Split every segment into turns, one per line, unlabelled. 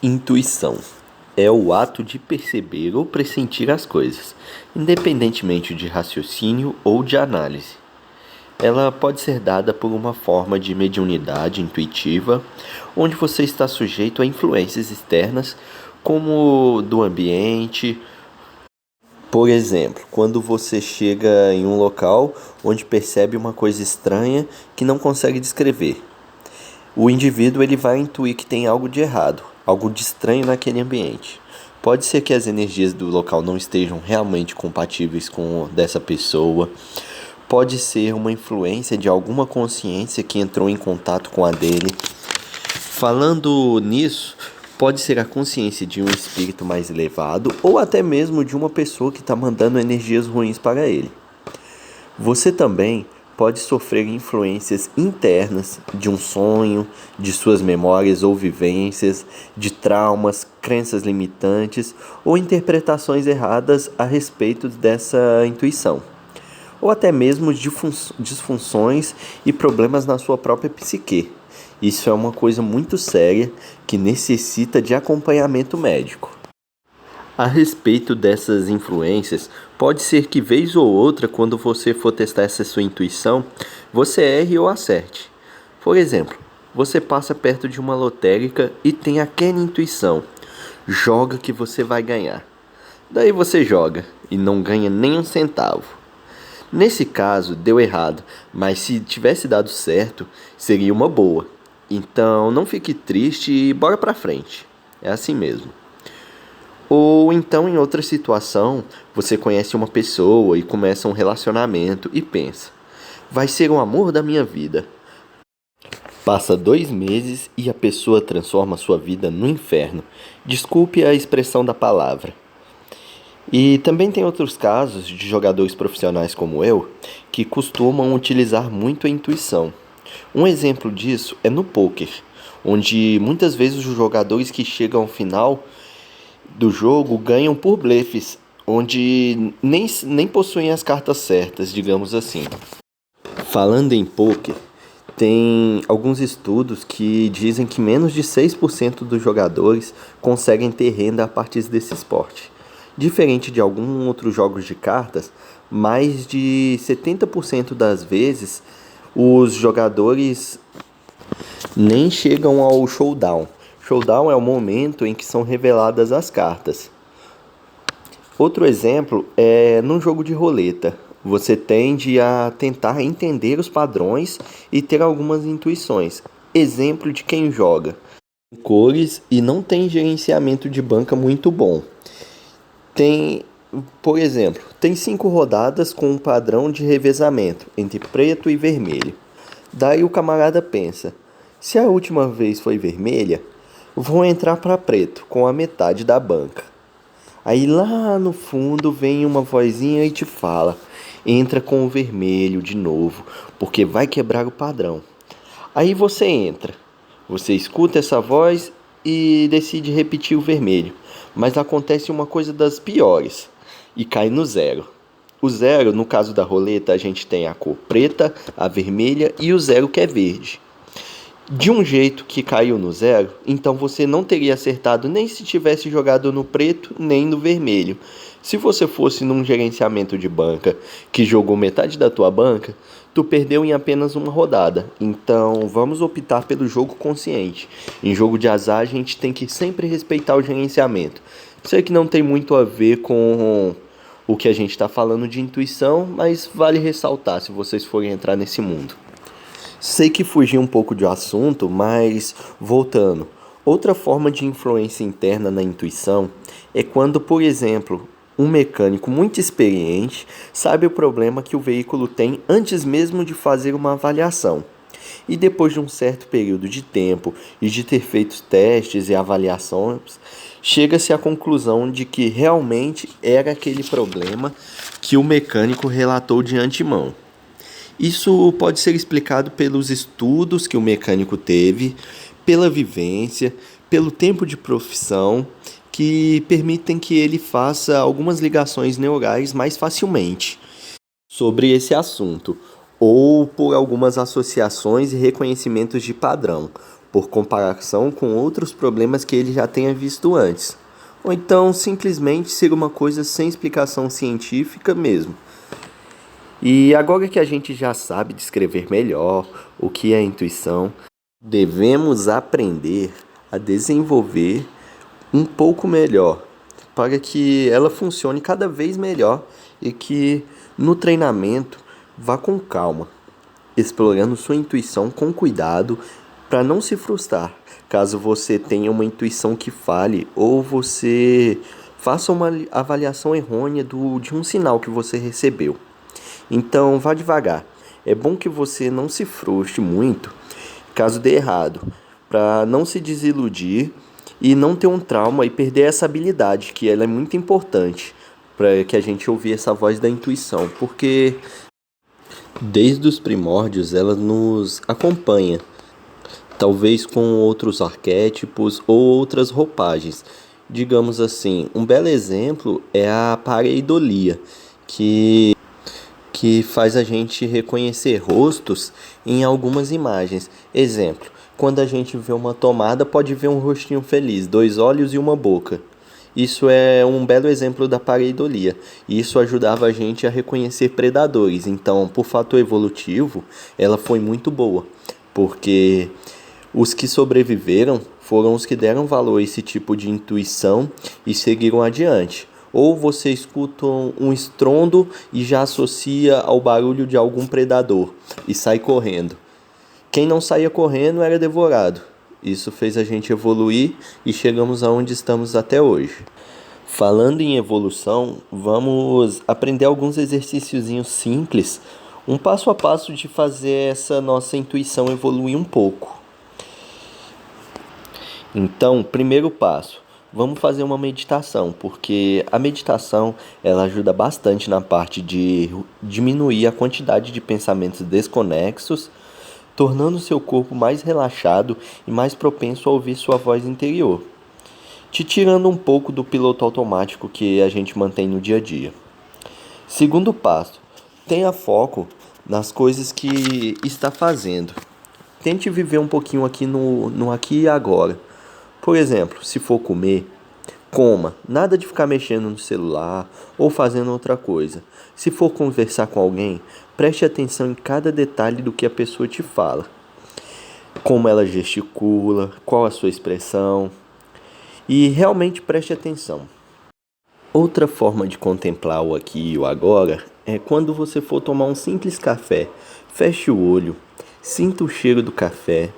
Intuição é o ato de perceber ou pressentir as coisas, independentemente de raciocínio ou de análise. Ela pode ser dada por uma forma de mediunidade intuitiva, onde você está sujeito a influências externas, como do ambiente. Por exemplo, quando você chega em um local onde percebe uma coisa estranha que não consegue descrever. O indivíduo ele vai intuir que tem algo de errado, algo de estranho naquele ambiente. Pode ser que as energias do local não estejam realmente compatíveis com o dessa pessoa. Pode ser uma influência de alguma consciência que entrou em contato com a dele. Falando nisso, pode ser a consciência de um espírito mais elevado ou até mesmo de uma pessoa que está mandando energias ruins para ele. Você também pode sofrer influências internas de um sonho, de suas memórias ou vivências, de traumas, crenças limitantes ou interpretações erradas a respeito dessa intuição, ou até mesmo disfunções e problemas na sua própria psique. Isso é uma coisa muito séria que necessita de acompanhamento médico. A respeito dessas influências, pode ser que vez ou outra, quando você for testar essa sua intuição, você erre ou acerte. Por exemplo, você passa perto de uma lotérica e tem aquela intuição: joga que você vai ganhar. Daí você joga e não ganha nem um centavo. Nesse caso, deu errado, mas se tivesse dado certo, seria uma boa. Então, não fique triste e bora pra frente. É assim mesmo. Ou então, em outra situação, você conhece uma pessoa e começa um relacionamento e pensa: vai ser o amor da minha vida. Passa 2 meses e a pessoa transforma sua vida no inferno. Desculpe a expressão da palavra. E também tem outros casos de jogadores profissionais como eu que costumam utilizar muito a intuição. Um exemplo disso é no poker, onde muitas vezes os jogadores que chegam ao final do jogo ganham por blefes, onde nem possuem as cartas certas, digamos assim. Falando em poker, tem alguns estudos que dizem que menos de 6% dos jogadores conseguem ter renda a partir desse esporte. Diferente de alguns outros jogos de cartas, mais de 70% das vezes os jogadores nem chegam ao showdown. Showdown é o momento em que são reveladas as cartas. Outro exemplo é num jogo de roleta. Você tende a tentar entender os padrões e ter algumas intuições. Exemplo de quem joga cores e não tem gerenciamento de banca muito bom. Por exemplo, tem 5 rodadas com um padrão de revezamento entre preto e vermelho. Daí o camarada pensa: se a última vez foi vermelha, vou entrar para preto com a metade da banca. Aí lá no fundo vem uma vozinha e te fala: entra com o vermelho de novo, porque vai quebrar o padrão. Aí você entra, você escuta essa voz e decide repetir o vermelho. Mas acontece uma coisa das piores e cai no zero. O zero, no caso da roleta, a gente tem a cor preta, a vermelha e o zero que é verde. De um jeito que caiu no zero, então você não teria acertado nem se tivesse jogado no preto, nem no vermelho. Se você fosse num gerenciamento de banca que jogou metade da tua banca, tu perdeu em apenas uma rodada. Então vamos optar pelo jogo consciente. Em jogo de azar a gente tem que sempre respeitar o gerenciamento. Sei que não tem muito a ver com o que a gente está falando de intuição, mas vale ressaltar se vocês forem entrar nesse mundo. Sei que fugi um pouco do assunto, mas voltando. Outra forma de influência interna na intuição é quando, por exemplo, um mecânico muito experiente sabe o problema que o veículo tem antes mesmo de fazer uma avaliação. E depois de um certo período de tempo e de ter feito testes e avaliações, chega-se à conclusão de que realmente era aquele problema que o mecânico relatou de antemão. Isso pode ser explicado pelos estudos que o mecânico teve, pela vivência, pelo tempo de profissão, que permitem que ele faça algumas ligações neurais mais facilmente sobre esse assunto, ou por algumas associações e reconhecimentos de padrão. por comparação com outros problemas que ele já tenha visto antes. Ou então simplesmente ser uma coisa sem explicação científica mesmo. E agora que a gente já sabe descrever melhor o que é intuição, devemos aprender a desenvolver um pouco melhor para que ela funcione cada vez melhor e que no treinamento vá com calma, explorando sua intuição com cuidado para não se frustrar caso você tenha uma intuição que falhe ou você faça uma avaliação errônea de um sinal que você recebeu. Então, vá devagar. É bom que você não se frustre muito caso dê errado, para não se desiludir e não ter um trauma e perder essa habilidade, que ela é muito importante para que a gente ouvir essa voz da intuição, porque desde os primórdios ela nos acompanha, talvez com outros arquétipos ou outras roupagens. Digamos assim, um belo exemplo é a pareidolia, que faz a gente reconhecer rostos em algumas imagens. Exemplo, quando a gente vê uma tomada, pode ver um rostinho feliz, dois olhos e uma boca. Isso é um belo exemplo da pareidolia. E isso ajudava a gente a reconhecer predadores. Então, por fator evolutivo, ela foi muito boa, porque os que sobreviveram foram os que deram valor a esse tipo de intuição e seguiram adiante. Ou você escuta um estrondo e já associa ao barulho de algum predador e sai correndo. Quem não saía correndo era devorado. Isso fez a gente evoluir e chegamos aonde estamos até hoje. Falando em evolução, vamos aprender alguns exercíciozinhos simples, um passo a passo de fazer essa nossa intuição evoluir um pouco. Então, primeiro passo. Vamos fazer uma meditação, porque a meditação ela ajuda bastante na parte de diminuir a quantidade de pensamentos desconexos, tornando seu corpo mais relaxado e mais propenso a ouvir sua voz interior, te tirando um pouco do piloto automático que a gente mantém no dia a dia. Segundo passo, tenha foco nas coisas que está fazendo. Tente viver um pouquinho aqui no aqui e agora. Por exemplo, se for comer, coma, nada de ficar mexendo no celular ou fazendo outra coisa. Se for conversar com alguém, preste atenção em cada detalhe do que a pessoa te fala. Como ela gesticula, qual a sua expressão. E realmente preste atenção. Outra forma de contemplar o aqui e o agora é quando você for tomar um simples café. Feche o olho, sinta o cheiro do café.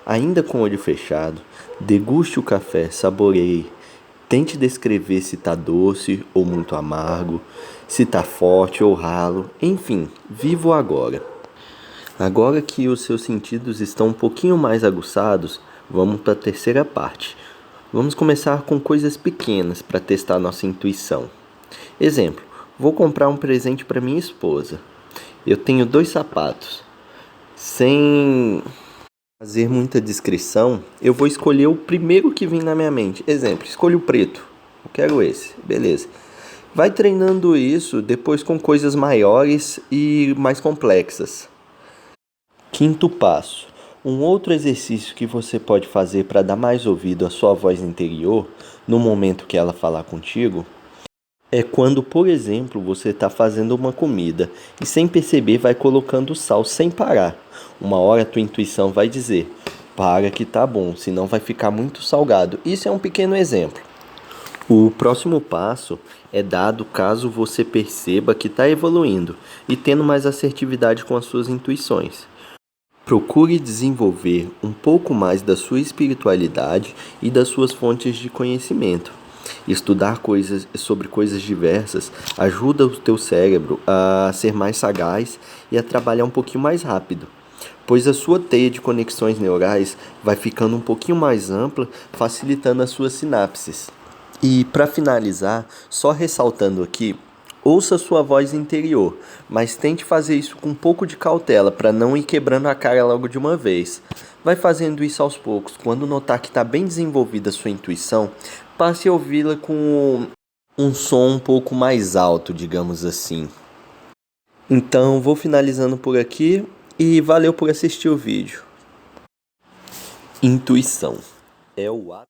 Ainda com o olho fechado, deguste o café, saboreie. Tente descrever se está doce ou muito amargo, se está forte ou ralo, enfim, viva o agora. Agora que os seus sentidos estão um pouquinho mais aguçados, vamos para a terceira parte. Vamos começar com coisas pequenas para testar nossa intuição. Exemplo, vou comprar um presente para minha esposa. Eu tenho 2 sapatos. Sem fazer muita descrição, eu vou escolher o primeiro que vem na minha mente. Exemplo, escolho o preto. Eu quero esse. Beleza. Vai treinando isso depois com coisas maiores e mais complexas. Quinto passo. Um outro exercício que você pode fazer para dar mais ouvido à sua voz interior no momento que ela falar contigo é quando, por exemplo, você está fazendo uma comida e sem perceber vai colocando sal sem parar. Uma hora a tua intuição vai dizer, para que tá bom, senão vai ficar muito salgado. Isso é um pequeno exemplo. O próximo passo é dado caso você perceba que está evoluindo e tendo mais assertividade com as suas intuições. Procure desenvolver um pouco mais da sua espiritualidade e das suas fontes de conhecimento. Estudar sobre coisas diversas ajuda o teu cérebro a ser mais sagaz e a trabalhar um pouquinho mais rápido, pois a sua teia de conexões neurais vai ficando um pouquinho mais ampla, facilitando as suas sinapses. E para finalizar, só ressaltando aqui, ouça sua voz interior, mas tente fazer isso com um pouco de cautela para não ir quebrando a cara logo de uma vez. Vai fazendo isso aos poucos. Quando notar que está bem desenvolvida a sua intuição, passe a ouvi-la com um som um pouco mais alto, digamos assim. Então, vou finalizando por aqui e valeu por assistir o vídeo. Intuição é o ato